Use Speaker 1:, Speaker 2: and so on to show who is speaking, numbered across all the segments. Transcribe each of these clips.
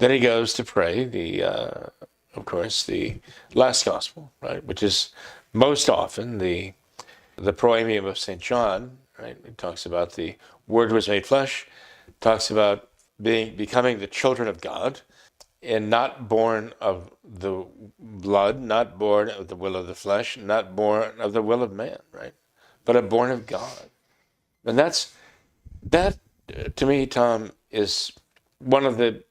Speaker 1: Then he goes to pray of course, the last gospel, right, which is most often the proemium of St. John, right? It talks about the Word was made flesh, talks about becoming the children of God, and not born of the blood, not born of the will of the flesh, not born of the will of man, right? But are born of God. And that to me, Tom, is one of the,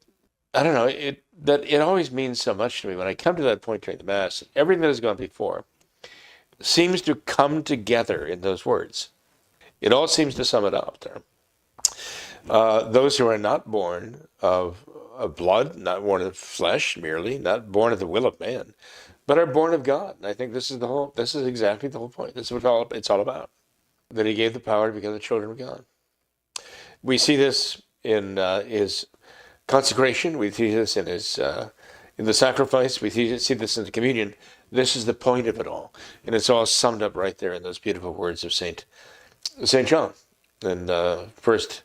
Speaker 1: I don't know, it always means so much to me when I come to that point during the Mass. Everything that has gone before seems to come together in those words. It all seems to sum it up there. Those who are not born of blood, not born of flesh merely, not born of the will of man, but are born of God. And I think this is exactly the whole point. This is what it's all about. That he gave the power to become the children of God. We see this in his consecration. We see this in his in the sacrifice. We see this in the communion. This is the point of it all, and it's all summed up right there in those beautiful words of Saint John. And the first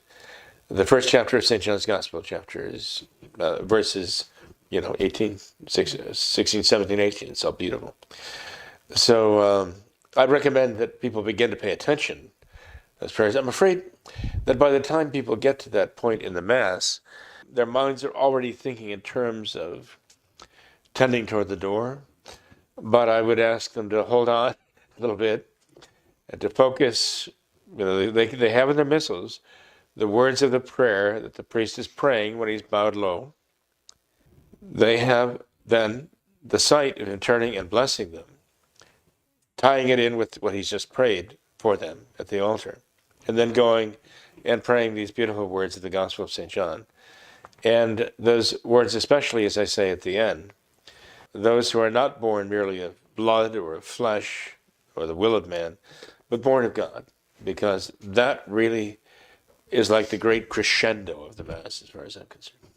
Speaker 1: chapter of St. John's Gospel, chapters, verses, 18, 16, 17, 18. It's all beautiful. So I'd recommend that people begin to pay attention as prayers. I'm afraid that by the time people get to that point in the Mass, their minds are already thinking in terms of tending toward the door. But I would ask them to hold on a little bit and to focus. They have in their missals the words of the prayer that the priest is praying when he's bowed low. They have then the sight of him turning and blessing them, tying it in with what he's just prayed for them at the altar, and then going and praying these beautiful words of the Gospel of St. John. And those words, especially as I say at the end, those who are not born merely of blood or of flesh or the will of man, but born of God, because that really is like the great crescendo of the Mass as far as I'm concerned.